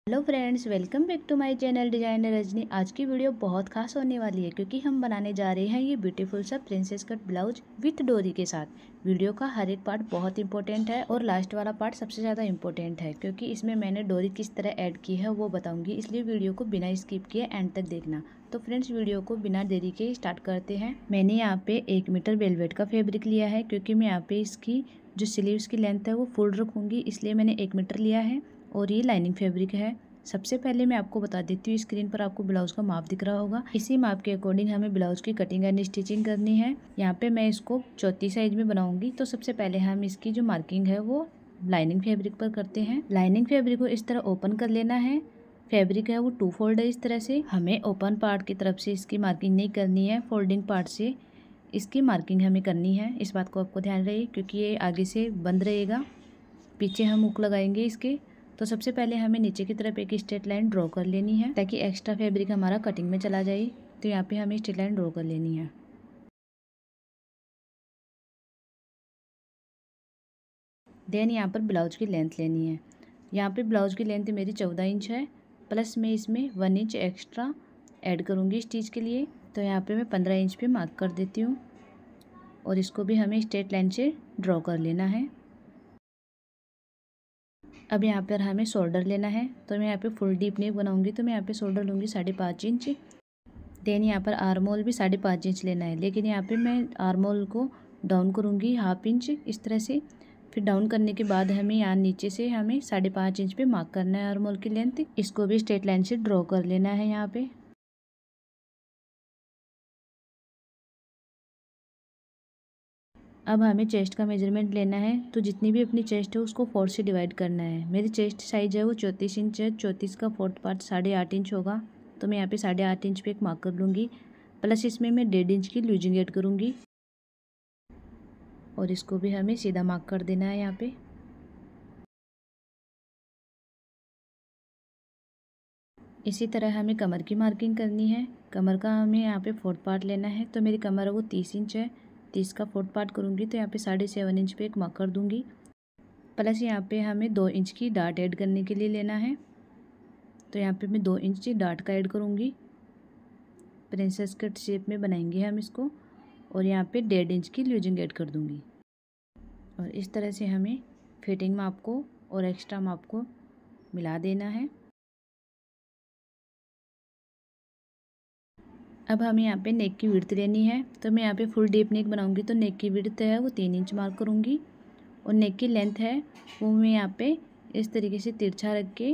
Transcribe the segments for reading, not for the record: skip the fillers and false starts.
Hello friends, welcome back to my channel designer Rajni. आज की video बहुत खास होने वाली है क्योंकि हम बनाने जा रहे हैं ये ब्यूटीफुल सा प्रिंसेस कट ब्लाउज विथ डोरी के साथ। वीडियो का हर एक पार्ट बहुत इंपॉर्टेंट है और लास्ट वाला पार्ट सबसे ज़्यादा इंपॉर्टेंट है क्योंकि इसमें मैंने डोरी किस तरह ऐड की है वो बताऊंगी, इसलिए वीडियो को बिना स्किप किए एंड तक देखना। तो फ्रेंड्स, वीडियो को बिना देरी के स्टार्ट करते हैं। मैंने यहाँ पे 1 मीटर वेलवेट का फैब्रिक लिया है क्योंकि मैं यहाँ पे इसकी जो स्लीव्स की लेंथ है वो फुल रखूँगी, इसलिए मैंने 1 मीटर लिया है। और ये लाइनिंग फैब्रिक है। सबसे पहले मैं आपको बता देती हूँ, स्क्रीन पर आपको ब्लाउज का माप दिख रहा होगा, इसी माप के अकॉर्डिंग हमें ब्लाउज की कटिंग एंड स्टिचिंग करनी है। यहाँ पे मैं इसको 34 साइज में बनाऊंगी। तो सबसे पहले हम इसकी जो मार्किंग है वो लाइनिंग फैब्रिक पर करते हैं। लाइनिंग फैब्रिक को इस तरह ओपन कर लेना है। फैब्रिक है वो 2 फोल्ड है। इस तरह से हमें ओपन पार्ट की तरफ से इसकी मार्किंग नहीं करनी है, फोल्डिंग पार्ट से इसकी मार्किंग हमें करनी है। इस बात को आपको ध्यान रहे क्योंकि ये आगे से बंद रहेगा, पीछे हम हुक लगाएंगे इसके। तो सबसे पहले हमें नीचे की तरफ एक स्ट्रेट लाइन ड्रॉ कर लेनी है ताकि एक्स्ट्रा फैब्रिक हमारा कटिंग में चला जाए। तो यहाँ पे हमें स्ट्रेट लाइन ड्रॉ कर लेनी है। देन यहाँ पर ब्लाउज की लेंथ लेनी है। यहाँ पे ब्लाउज की लेंथ मेरी 14 इंच है, प्लस मैं इसमें 1 इंच एक्स्ट्रा ऐड करूँगी स्टिच के लिए। तो यहाँ पे मैं 15 इंच पे मार्क कर देती हूँ और इसको भी हमें स्ट्रेट लाइन से ड्रॉ कर लेना है। अब यहाँ पर हमें शोल्डर लेना है। तो मैं यहाँ पे फुल डीप नेक बनाऊंगी, तो मैं यहाँ पे शोल्डर लूँगी 5.5 इंच। देन यहाँ पर आर्म होल भी 5.5 इंच लेना है, लेकिन यहाँ पे मैं आर्म होल को डाउन करूँगी 1/2 इंच इस तरह से। फिर डाउन करने के बाद हमें यहाँ नीचे से हमें 5.5 इंच पे मार्क करना है आर्म होल की लेंथ। इसको भी स्ट्रेट लाइन से ड्रॉ कर लेना है यहाँ पे। अब हमें चेस्ट का मेजरमेंट लेना है। तो जितनी भी अपनी चेस्ट है उसको 4 से डिवाइड करना है। मेरी चेस्ट साइज है वो 34 इंच है। 34 का 4th पार्ट 8.5 इंच होगा। तो मैं यहाँ पे 8.5 इंच पे एक मार्क कर लूँगी, प्लस इसमें मैं 1.5 इंच की लूजिंग ऐड करूँगी और इसको भी हमें सीधा मार्क कर देना है यहाँ पे। इसी तरह हमें कमर की मार्किंग करनी है। कमर का हमें यहाँ पे 4th पार्ट लेना है। तो मेरी कमर है वो 30 इंच है। 30 का 4th पार्ट करूँगी तो यहाँ पे 7.5 इंच पे एक मार्क कर दूँगी, प्लस यहाँ पे हमें 2 इंच की डाट ऐड करने के लिए लेना है। तो यहाँ पे मैं 2 इंच डाट का ऐड करूँगी। प्रिंसेस कट शेप में बनाएंगे हम इसको। और यहाँ पे 1.5 इंच की लूजिंग ऐड कर दूँगी। और इस तरह से हमें फिटिंग माप को और एक्स्ट्रा माप को मिला देना है। अब हमें यहाँ पे नेक की विड्थ लेनी है। तो मैं यहाँ पे फुल डीप नेक बनाऊंगी, तो नेक की विड्थ है वो 3 इंच मार्क करूँगी। और नेक की लेंथ है वो मैं यहाँ पे इस तरीके से तिरछा रख के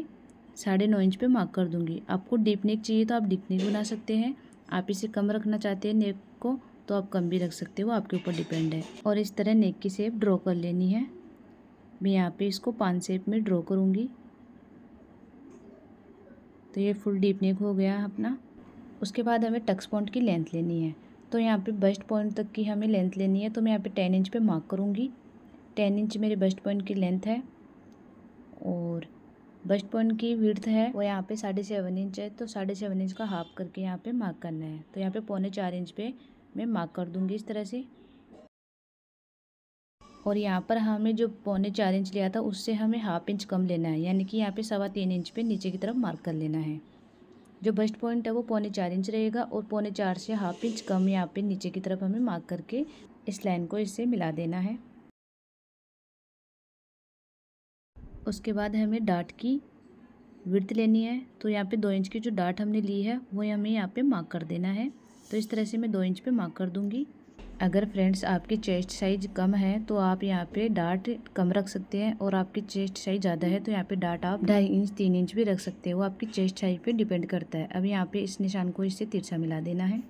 9.5 इंच पे मार्क कर दूँगी। आपको डीप नेक चाहिए तो आप डीप नेक बना सकते हैं। आप इसे कम रखना चाहते हैं नेक को तो आप कम भी रख सकते हो, आपके ऊपर डिपेंड है। और इस तरह नेक की शेप ड्रॉ कर लेनी है। मैं यहाँ पे इसको 5 शेप में ड्रॉ करूँगी। तो ये फुल डीप नेक हो गया अपना। उसके बाद हमें टक्स पॉइंट की लेंथ लेनी है। तो यहाँ पे बस्ट पॉइंट तक की हमें लेंथ लेनी है। तो मैं यहाँ पे 10 इंच पे मार्क करूँगी। 10 इंच मेरे बस्ट पॉइंट की लेंथ है और बस्ट पॉइंट की विड्थ है वो यहाँ पे 7.5 इंच है। तो 7.5 इंच का हाफ करके यहाँ पे मार्क करना है। तो यहाँ पे 3.25 इंच पे मैं मार्क कर दूँगी इस तरह से। और यहाँ पर हमें जो 3.25 इंच लिया था उससे हमें 1/2 इंच कम लेना है, यानी कि यहाँ पे 3.25 इंच पे नीचे की तरफ मार्क कर लेना है। जो बस्ट पॉइंट है वो 3.25 इंच रहेगा और 3.25 से 1/2 इंच कम यहाँ पे नीचे की तरफ हमें मार्क करके इस लाइन को इससे मिला देना है। उसके बाद हमें डाट की विड्थ लेनी है। तो यहाँ पे 2 इंच की जो डाट हमने ली है वो हमें यहाँ पे मार्क कर देना है। तो इस तरह से मैं 2 इंच पे मार्क कर दूँगी। अगर फ्रेंड्स आपकी चेस्ट साइज कम है तो आप यहाँ पे डाट कम रख सकते हैं, और आपकी चेस्ट साइज ज़्यादा है तो यहाँ पे डाट आप 2.5 इंच 3 इंच भी रख सकते हो। आपकी चेस्ट साइज पे डिपेंड करता है। अब यहाँ पे इस निशान को इससे तिरछा मिला देना है।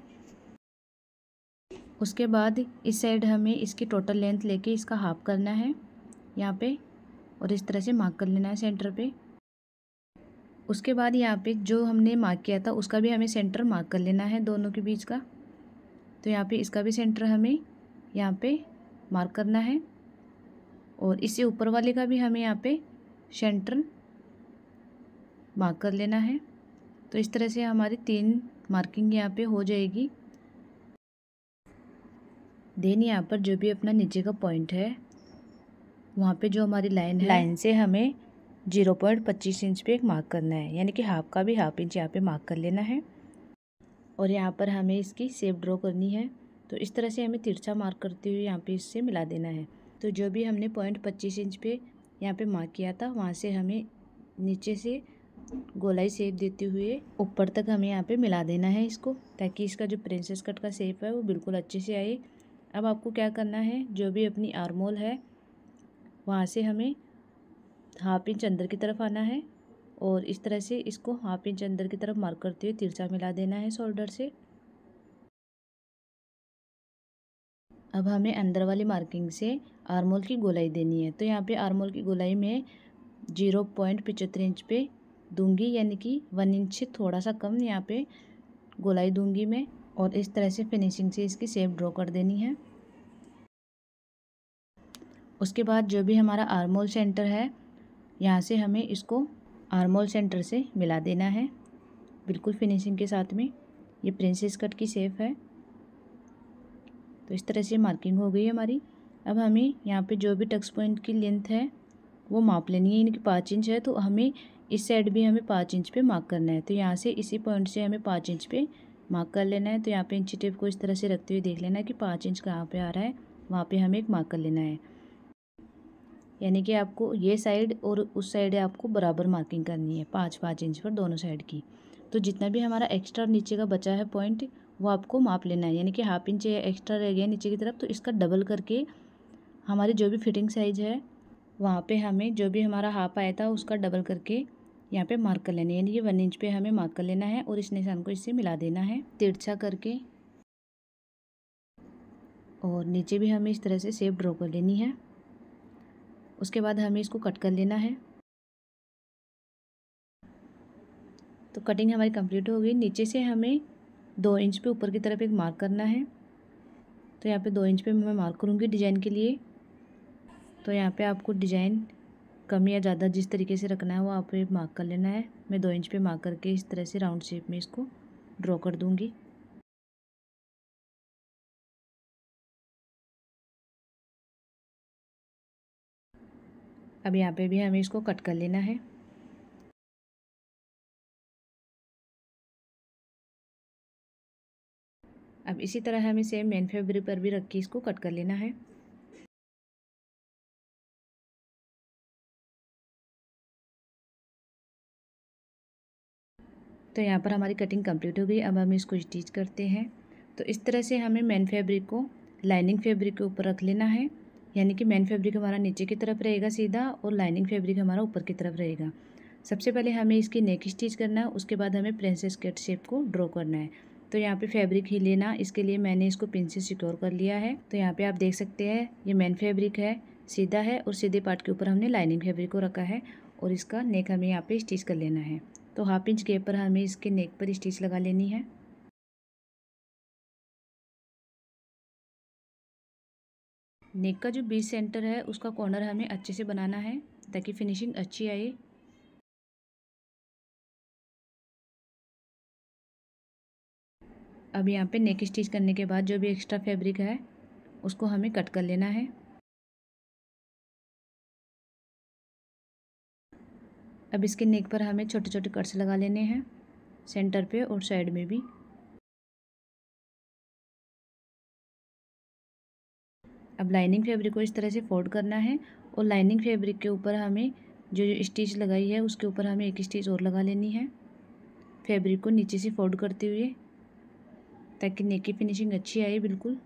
उसके बाद इस साइड हमें इसकी टोटल लेंथ लेके इसका हाफ करना है यहाँ पे, और इस तरह से मार्क कर लेना है सेंटर पे। उसके बाद यहाँ पे जो हमने मार्क किया था उसका भी हमें सेंटर मार्क कर लेना है दोनों के बीच का। तो यहाँ पे इसका भी सेंटर हमें यहाँ पे मार्क करना है और इससे ऊपर वाले का भी हमें यहाँ पे सेंटर मार्क कर लेना है। तो इस तरह से हमारी 3 मार्किंग यहाँ पे हो जाएगी। देन यहाँ पर जो भी अपना नीचे का पॉइंट है वहाँ पे जो हमारी लाइन है, लाइन से हमें 0.25 इंच पे एक मार्क करना है, यानी कि हाफ का भी हाफ इंच यहाँ पे मार्क कर लेना है। और यहाँ पर हमें इसकी शेप ड्रॉ करनी है, तो इस तरह से हमें तिरछा मार्क करते हुए यहाँ पे इससे मिला देना है। तो जो भी हमने 0.25 इंच पे यहाँ पे मार्क किया था, वहाँ से हमें नीचे से गोलाई शेप देते हुए ऊपर तक हमें यहाँ पे मिला देना है इसको, ताकि इसका जो प्रिंसेस कट का शेप है वो बिल्कुल अच्छे से आए। अब आपको क्या करना है, जो भी अपनी आर्म होल है वहाँ से हमें हाफ इंच अंदर की तरफ आना है और इस तरह से इसको हाफ इंच अंदर की तरफ मार्क करते हुए तिरछा मिला देना है शोल्डर से। अब हमें अंदर वाली मार्किंग से आर्म होल की गोलाई देनी है, तो यहाँ पे आर्म होल की गोलाई में 0.75 इंच पे दूंगी, यानी कि 1 इंच से थोड़ा सा कम यहाँ पे गोलाई दूंगी मैं। और इस तरह से फिनिशिंग से इसकी शेप ड्रॉ कर देनी है। उसके बाद जो भी हमारा आर्म होल सेंटर है, यहाँ से हमें इसको आर्म होल सेंटर से मिला देना है बिल्कुल फिनिशिंग के साथ में। ये प्रिंसेस कट की शेप है। तो इस तरह से मार्किंग हो गई है हमारी। अब हमें यहाँ पे जो भी टक्स पॉइंट की लेंथ है वो माप लेनी है, यानी कि 5 इंच है, तो हमें इस साइड भी हमें 5 इंच पे मार्क करना है। तो यहाँ से इसी पॉइंट से हमें 5 इंच पे मार्क कर लेना है। तो यहाँ पे इंची टेप को इस तरह से रखते हुए देख लेना है कि 5 इंच कहाँ पे आ रहा है, वहाँ पे हमें एक मार्क कर लेना है। यानी कि आपको ये साइड और उस साइड आपको बराबर मार्किंग करनी है, 5-5 इंच पर दोनों साइड की। तो जितना भी हमारा एक्स्ट्रा नीचे का बचा है पॉइंट, वो आपको माप लेना है। यानी कि हाफ इंच एक्स्ट्रा रह गया नीचे की तरफ, तो इसका डबल करके हमारी जो भी फिटिंग साइज है वहाँ पे हमें जो भी हमारा हाफ आया था उसका डबल करके यहाँ पे मार्क कर लेना है। यानी कि 1 इंच पे हमें मार्क कर लेना है और इस निशान को इससे मिला देना है तिरछा करके। और नीचे भी हमें इस तरह से शेप ड्रॉ कर लेनी है। उसके बाद हमें इसको कट कर लेना है। तो कटिंग हमारी कंप्लीट हो गई। नीचे से हमें 2 इंच पे ऊपर की तरफ एक मार्क करना है। तो यहाँ पे 2 इंच पे मैं मार्क करूँगी डिजाइन के लिए। तो यहाँ पे आपको डिजाइन कम या ज़्यादा जिस तरीके से रखना है वो आप मार्क कर लेना है। मैं 2 इंच पे मार्क करके इस तरह से राउंड शेप में इसको ड्रॉ कर दूँगी। अब यहाँ पे भी हमें इसको कट कर लेना है। अब इसी तरह हमें सेम मेन फैब्रिक पर भी रख के इसको कट कर लेना है। तो यहाँ पर हमारी कटिंग कंप्लीट हो गई। अब हम इसको स्टिच करते हैं। तो इस तरह से हमें मेन फैब्रिक को लाइनिंग फैब्रिक के ऊपर रख लेना है, यानी कि मेन फैब्रिक हमारा नीचे की तरफ रहेगा सीधा और लाइनिंग फैब्रिक हमारा ऊपर की तरफ रहेगा। सबसे पहले हमें इसकी नेक स्टिच करना है, उसके बाद हमें प्रिंसेस कट शेप को ड्रॉ करना है। तो यहाँ पे फैब्रिक ही लेना, इसके लिए मैंने इसको पिन से सिक्योर कर लिया है। तो यहाँ पे आप देख सकते हैं ये मेन फैब्रिक है, सीधा है और सीधे पार्ट के ऊपर हमने लाइनिंग फैब्रिक को रखा है और इसका नेक हमें यहाँ पे स्टिच कर लेना है। तो हाफ इंच गैप पर हमें इसके नेक पर स्टिच लगा लेनी है। नेक का जो बीच सेंटर है उसका कॉर्नर हमें अच्छे से बनाना है ताकि फिनिशिंग अच्छी आए। अब यहाँ पे नेक स्टिच करने के बाद जो भी एक्स्ट्रा फैब्रिक है उसको हमें कट कर लेना है। अब इसके नेक पर हमें छोटे छोटे कट्स लगा लेने हैं, सेंटर पे और साइड में भी। अब लाइनिंग फैब्रिक को इस तरह से फोल्ड करना है और लाइनिंग फैब्रिक के ऊपर हमें जो स्टिच लगाई है उसके ऊपर हमें एक स्टिच और लगा लेनी है, फैब्रिक को नीचे से फोल्ड करते हुए, ताकि नेक की फिनिशिंग अच्छी आए बिल्कुल।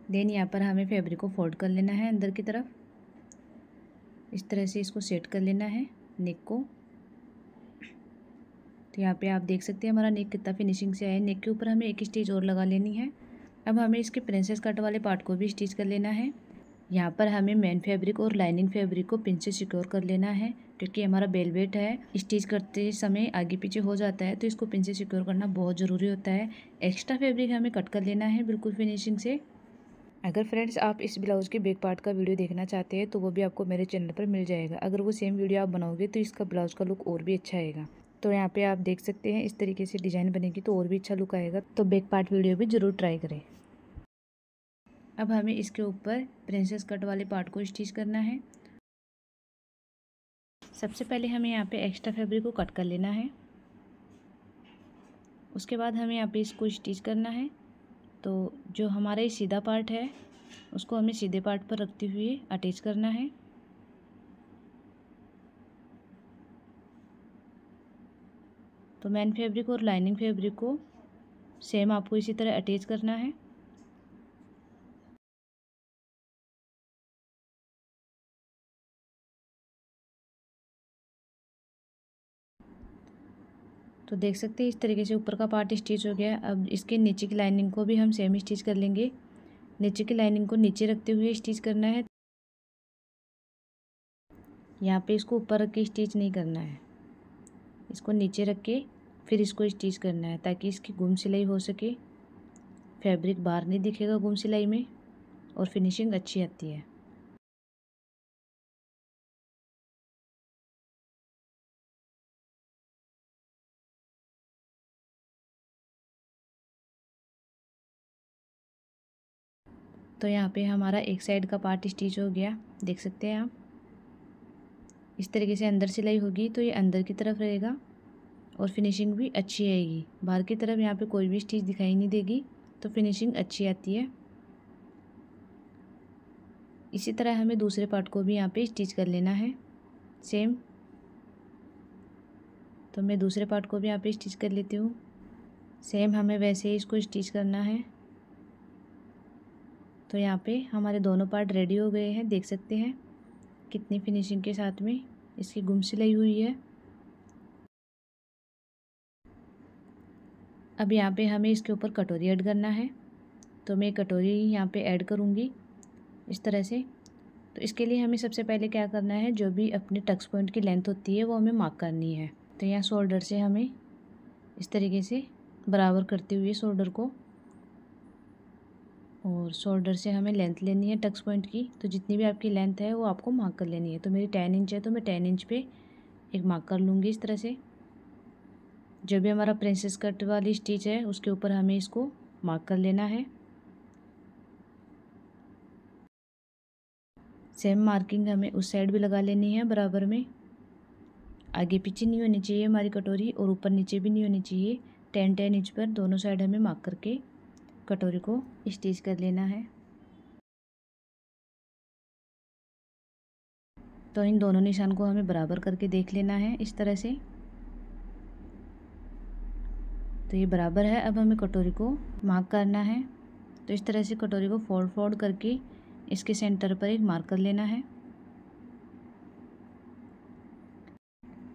देन यहाँ पर हमें फैब्रिक को फोल्ड कर लेना है अंदर की तरफ, इस तरह से इसको सेट कर लेना है नेक को। तो यहाँ पे आप देख सकते हैं हमारा नेक कितना फिनिशिंग से आया है। नेक के ऊपर हमें एक स्टिच और लगा लेनी है। अब हमें इसके प्रिंसेस कट वाले पार्ट को भी स्टिच कर लेना है। यहाँ पर हमें मेन फैब्रिक और लाइनिंग फैब्रिक को पिन से सिक्योर कर लेना है, क्योंकि हमारा बेलवेट है, स्टिच करते समय आगे पीछे हो जाता है, तो इसको पिन से सिक्योर करना बहुत ज़रूरी होता है। एक्स्ट्रा फैब्रिक हमें कट कर लेना है बिल्कुल फिनिशिंग से। अगर फ्रेंड्स आप इस ब्लाउज़ के बैक पार्ट का वीडियो देखना चाहते हैं तो वो भी आपको मेरे चैनल पर मिल जाएगा। अगर वो सेम वीडियो आप बनाओगे तो इसका ब्लाउज़ का लुक और भी अच्छा आएगा। तो यहाँ पे आप देख सकते हैं इस तरीके से डिज़ाइन बनेगी तो और भी अच्छा लुक आएगा। तो बैक पार्ट वीडियो भी ज़रूर ट्राई करें। अब हमें इसके ऊपर प्रिंसेस कट वाले पार्ट को स्टिच करना है। सबसे पहले हमें यहाँ पे एक्स्ट्रा फैब्रिक को कट कर लेना है। उसके बाद हमें यहाँ पे इसको स्टिच करना है। तो जो हमारा ये सीधा पार्ट है उसको हमें सीधे पार्ट पर रखते हुए अटैच करना है। तो मेन फैब्रिक और लाइनिंग फैब्रिक को सेम आपको इसी तरह अटैच करना है। तो देख सकते हैं इस तरीके से ऊपर का पार्ट स्टिच हो गया। अब इसके नीचे की लाइनिंग को भी हम सेम स्टिच कर लेंगे। नीचे की लाइनिंग को नीचे रखते हुए स्टिच करना है। यहाँ पे इसको ऊपर रख के स्टिच नहीं करना है, इसको नीचे रख के फिर इसको स्टिच करना है ताकि इसकी गुम सिलाई हो सके। फैब्रिक बाहर नहीं दिखेगा गुम सिलाई में और फिनिशिंग अच्छी आती है। तो यहाँ पे हमारा एक साइड का पार्ट स्टिच हो गया, देख सकते हैं आप। इस तरीके से अंदर सिलाई होगी तो ये अंदर की तरफ रहेगा और फिनिशिंग भी अच्छी आएगी। बाहर की तरफ यहाँ पे कोई भी स्टिच दिखाई नहीं देगी तो फिनिशिंग अच्छी आती है। इसी तरह हमें दूसरे पार्ट को भी यहाँ पे स्टिच कर लेना है सेम। तो मैं दूसरे पार्ट को भी यहाँ पे स्टिच कर लेती हूँ। सेम हमें वैसे ही इसको स्टिच करना है। तो यहाँ पे हमारे दोनों पार्ट रेडी हो गए हैं, देख सकते हैं कितनी फिनिशिंग के साथ में इसकी गुम सिलाई हुई है। अब यहाँ पे हमें इसके ऊपर कटोरी ऐड करना है। तो मैं कटोरी यहाँ पे ऐड करूँगी इस तरह से। तो इसके लिए हमें सबसे पहले क्या करना है, जो भी अपने टक्स पॉइंट की लेंथ होती है वो हमें मार्क करनी है। तो यहाँ शोल्डर से हमें इस तरीके से बराबर करते हुए शोल्डर को, और शोल्डर से हमें लेंथ लेनी है टक्स पॉइंट की। तो जितनी भी आपकी लेंथ है वो आपको मार्क कर लेनी है। तो मेरी 10 इंच है तो मैं 10 इंच पे एक मार्क कर लूँगी इस तरह से। जो भी हमारा प्रिंसेस कट वाली स्टिच है उसके ऊपर हमें इसको मार्क कर लेना है। सेम मार्किंग हमें उस साइड भी लगा लेनी है बराबर में। आगे पीछे नहीं होनी चाहिए हमारी कटोरी और ऊपर नीचे भी नहीं होनी चाहिए। 10-10 इंच पर दोनों साइड हमें मार्क करके कटोरी को स्टिच कर लेना है। तो इन दोनों निशान को हमें बराबर करके देख लेना है इस तरह से। तो ये बराबर है। अब हमें कटोरी को मार्क करना है। तो इस तरह से कटोरी को फोल्ड फोल्ड करके इसके सेंटर पर एक मार्क कर लेना है।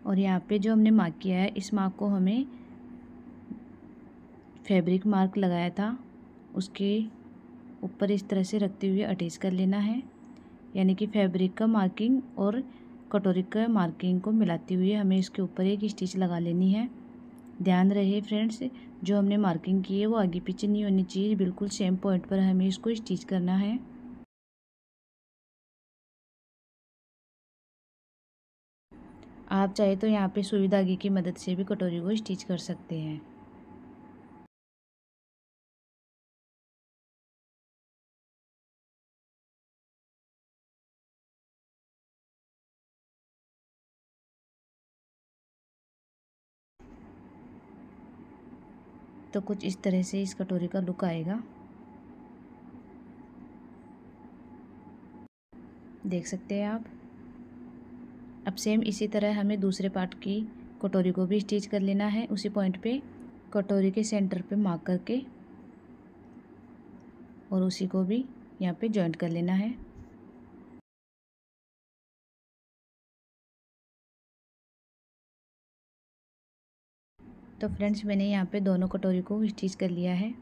और यहाँ पे जो हमने मार्क किया है इस मार्क को हमें फैब्रिक मार्क लगाया था उसके ऊपर इस तरह से रखते हुए अटैच कर लेना है। यानी कि फैब्रिक का मार्किंग और कटोरी का मार्किंग को मिलाते हुए हमें इसके ऊपर एक स्टिच लगा लेनी है। ध्यान रहे फ्रेंड्स, जो हमने मार्किंग की है वो आगे पीछे नहीं होनी चाहिए, बिल्कुल सेम पॉइंट पर हमें इसको स्टिच करना है। आप चाहे तो यहाँ पे सुई धागे की मदद से भी कटोरी को स्टिच कर सकते हैं। तो कुछ इस तरह से इस कटोरी का लुक आएगा, देख सकते हैं आप। अब सेम इसी तरह हमें दूसरे पार्ट की कटोरी को भी स्टिच कर लेना है। उसी पॉइंट पे कटोरी के सेंटर पे मार्क करके और उसी को भी यहाँ पे जॉइंट कर लेना है। तो फ्रेंड्स मैंने यहाँ पे दोनों कटोरी को स्टिच कर लिया है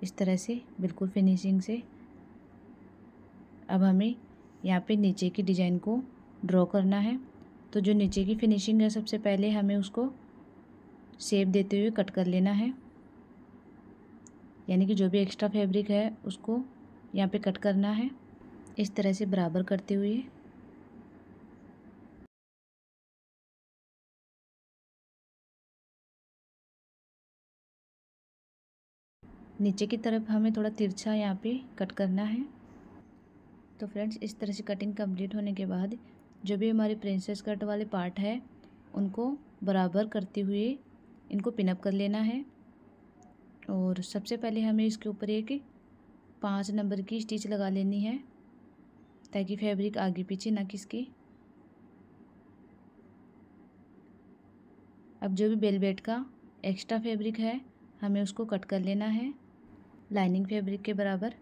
इस तरह से, बिल्कुल फिनिशिंग से। अब हमें यहाँ पे नीचे की डिज़ाइन को ड्रॉ करना है। तो जो नीचे की फिनिशिंग है सबसे पहले हमें उसको शेप देते हुए कट कर लेना है। यानी कि जो भी एक्स्ट्रा फैब्रिक है उसको यहाँ पे कट करना है इस तरह से बराबर करते हुए। नीचे की तरफ हमें थोड़ा तिरछा यहाँ पे कट करना है। तो फ्रेंड्स इस तरह से कटिंग कंप्लीट होने के बाद जो भी हमारे प्रिंसेस कट वाले पार्ट है उनको बराबर करते हुए इनको पिनअप कर लेना है। और सबसे पहले हमें इसके ऊपर एक 5 नंबर की स्टिच लगा लेनी है ताकि फैब्रिक आगे पीछे ना खिसके। अब जो भी बेलवेट का एक्स्ट्रा फैब्रिक है हमें उसको कट कर लेना है लाइनिंग फैब्रिक के बराबर।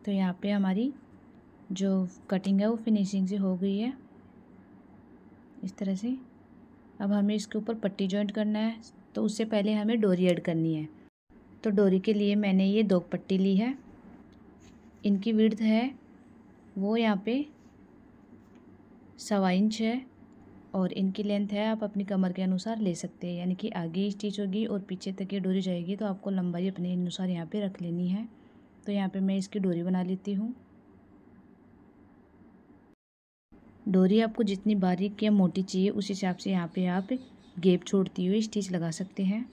तो यहाँ पे हमारी जो कटिंग है वो फिनिशिंग से हो गई है इस तरह से। अब हमें इसके ऊपर पट्टी जॉइंट करना है, तो उससे पहले हमें डोरी ऐड करनी है। तो डोरी के लिए मैंने ये 2 पट्टी ली है। इनकी विड्थ है वो यहाँ पे 1.25 इंच है और इनकी लेंथ है आप अपनी कमर के अनुसार ले सकते हैं, यानी कि आगे स्टिच होगी और पीछे तक ये डोरी जाएगी, तो आपको लंबाई अपने अनुसार यहाँ पे रख लेनी है। तो यहाँ पे मैं इसकी डोरी बना लेती हूँ। डोरी आपको जितनी बारीक या मोटी चाहिए उस हिसाब से यहाँ पे आप गैप छोड़ती हुई स्टिच लगा सकते हैं,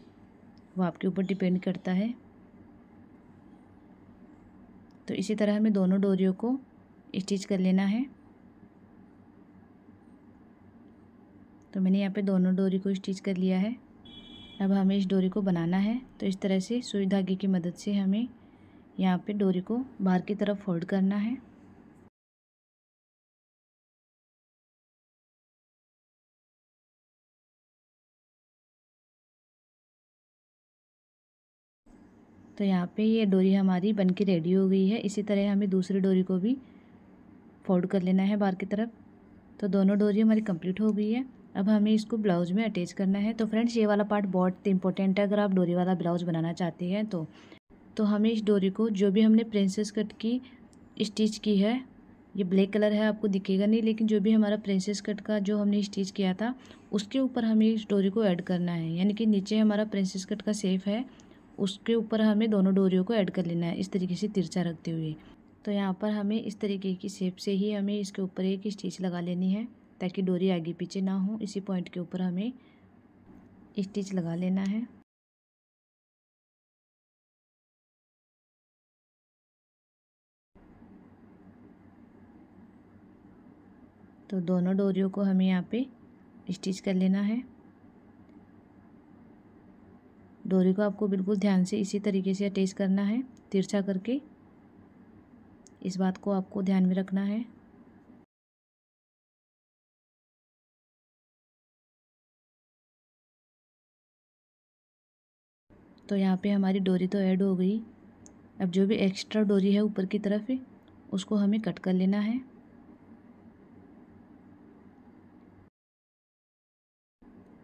वो आपके ऊपर डिपेंड करता है। तो इसी तरह हमें दोनों डोरियों को स्टिच कर लेना है। तो मैंने यहाँ पे दोनों डोरी को स्टिच कर लिया है। अब हमें इस डोरी को बनाना है, तो इस तरह से सुई धागे की मदद से हमें यहाँ पे डोरी को बाहर की तरफ फोल्ड करना है। तो यहाँ पे ये डोरी हमारी बन के रेडी हो गई है। इसी तरह हमें दूसरी डोरी को भी फोल्ड कर लेना है बाहर की तरफ। तो दोनों डोरी हमारी कंप्लीट हो गई है। अब हमें इसको ब्लाउज में अटैच करना है। तो फ्रेंड्स ये वाला पार्ट बहुत इंपॉर्टेंट है अगर आप डोरी वाला ब्लाउज बनाना चाहते हैं तो हमें इस डोरी को जो भी हमने प्रिंसेस कट की स्टिच की है, ये ब्लैक कलर है आपको दिखेगा नहीं, लेकिन जो भी हमारा प्रिंसेस कट का जो हमने स्टिच किया था उसके ऊपर हमें इस डोरी को ऐड करना है। यानी कि नीचे हमारा प्रिंसेस कट का शेप है उसके ऊपर हमें दोनों डोरियों को ऐड कर लेना है इस तरीके से तिरछा रखते हुए। तो यहाँ पर हमें इस तरीके की शेप से ही हमें इसके ऊपर एक स्टिच लगा लेनी है ताकि डोरी आगे पीछे ना हो। इसी पॉइंट के ऊपर हमें स्टिच लगा लेना है। तो दोनों डोरियों को हमें यहाँ पे स्टिच कर लेना है। डोरी को आपको बिल्कुल ध्यान से इसी तरीके से अटैच करना है तिरछा करके, इस बात को आपको ध्यान में रखना है। तो यहाँ पे हमारी डोरी तो ऐड हो गई। अब जो भी एक्स्ट्रा डोरी है ऊपर की तरफ उसको हमें कट कर लेना है।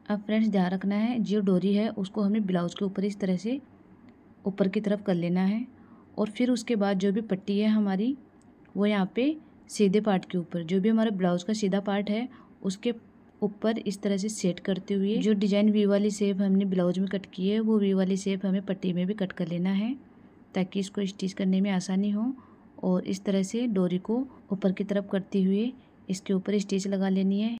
अब फ्रेंड्स ध्यान रखना है जो डोरी है उसको हमें ब्लाउज के ऊपर इस तरह से ऊपर की तरफ कर लेना है और फिर उसके बाद जो भी पट्टी है हमारी वो यहाँ पे सीधे पार्ट के ऊपर जो भी हमारा ब्लाउज का सीधा पार्ट है उसके ऊपर इस तरह से सेट करते हुए जो डिजाइन वी वाली शेप हमने ब्लाउज में कट की है वो वी वाली शेप हमें पट्टी में भी कट कर लेना है ताकि इसको स्टिच करने में आसानी हो। और इस तरह से डोरी को ऊपर की तरफ करते हुए इसके ऊपर स्टिच लगा लेनी है।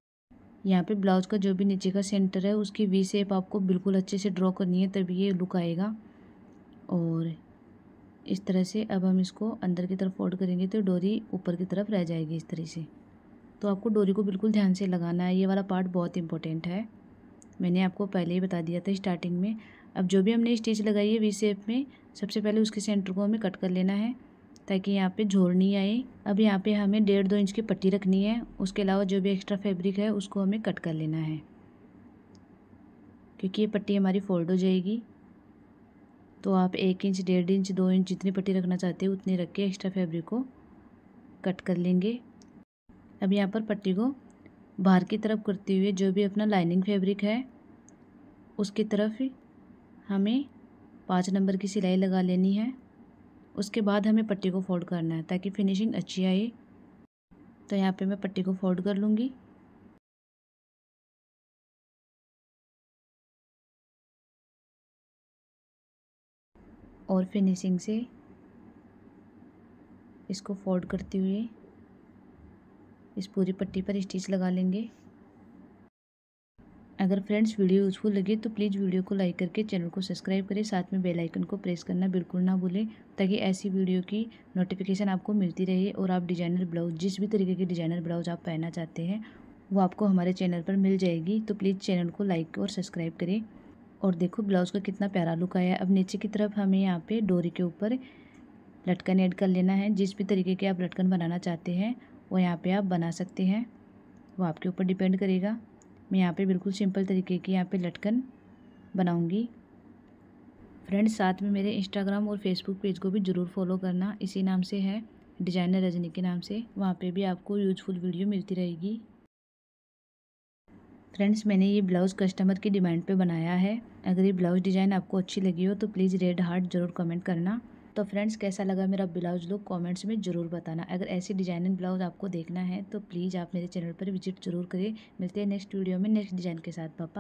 यहाँ पे ब्लाउज का जो भी नीचे का सेंटर है उसकी वी शेप आपको बिल्कुल अच्छे से ड्रॉ करनी है तभी ये लुक आएगा। और इस तरह से अब हम इसको अंदर की तरफ फोल्ड करेंगे तो डोरी ऊपर की तरफ रह जाएगी इस तरह से। तो आपको डोरी को बिल्कुल ध्यान से लगाना है, ये वाला पार्ट बहुत इंपॉर्टेंट है, मैंने आपको पहले ही बता दिया था स्टार्टिंग में। अब जो भी हमने स्टिच लगाई है वी शेप में सबसे पहले उसके सेंटर को हमें कट कर लेना है ताकि यहाँ पे झोल नहीं आए। अब यहाँ पे हमें 1.5-2 इंच की पट्टी रखनी है, उसके अलावा जो भी एक्स्ट्रा फैब्रिक है उसको हमें कट कर लेना है क्योंकि ये पट्टी हमारी फोल्ड हो जाएगी। तो आप 1 इंच 1.5 इंच 2 इंच जितनी पट्टी रखना चाहते हो उतनी रख के एक्स्ट्रा फैब्रिक को कट कर लेंगे। अब यहाँ पर पट्टी को बाहर की तरफ करते हुए जो भी अपना लाइनिंग फैब्रिक है उसकी तरफ हमें 5 नंबर की सिलाई लगा लेनी है। उसके बाद हमें पट्टी को फोल्ड करना है ताकि फिनिशिंग अच्छी आए। तो यहाँ पे मैं पट्टी को फोल्ड कर लूँगी। और फिनिशिंग से इसको फोल्ड करते हुए इस पूरी पट्टी पर स्टिच लगा लेंगे। अगर फ्रेंड्स वीडियो यूज़फुल लगे तो प्लीज़ वीडियो को लाइक करके चैनल को सब्सक्राइब करें, साथ में बेल आइकन को प्रेस करना बिल्कुल ना भूलें, ताकि ऐसी वीडियो की नोटिफिकेशन आपको मिलती रहे और आप डिज़ाइनर ब्लाउज, जिस भी तरीके की डिज़ाइनर ब्लाउज आप पहनना चाहते हैं वो आपको हमारे चैनल पर मिल जाएगी। तो प्लीज़ चैनल को लाइक और सब्सक्राइब करें। और देखो ब्लाउज़ का कितना प्यारा लुक आया है। अब नीचे की तरफ हमें यहाँ पे डोरी के ऊपर लटकन ऐड कर लेना है। जिस भी तरीके के आप लटकन बनाना चाहते हैं वो यहाँ पे आप बना सकते हैं, वो आपके ऊपर डिपेंड करेगा। मैं यहाँ पे बिल्कुल सिंपल तरीके की यहाँ पे लटकन बनाऊंगी। फ्रेंड्स साथ में मेरे इंस्टाग्राम और फेसबुक पेज को भी ज़रूर फॉलो करना, इसी नाम से है, डिज़ाइनर रजनी के नाम से। वहाँ पे भी आपको यूज़फुल वीडियो मिलती रहेगी। फ्रेंड्स मैंने ये ब्लाउज़ कस्टमर की डिमांड पे बनाया है। अगर ये ब्लाउज़ डिज़ाइन आपको अच्छी लगी हो तो प्लीज़ रेड हार्ट ज़रूर कमेंट करना। तो फ्रेंड्स कैसा लगा मेरा ब्लाउज़ लुक कमेंट्स में ज़रूर बताना। अगर ऐसी डिज़ाइनर ब्लाउज़ आपको देखना है तो प्लीज़ आप मेरे चैनल पर विजिट ज़रूर करें। मिलते हैं नेक्स्ट वीडियो में नेक्स्ट डिज़ाइन के साथ। पापा।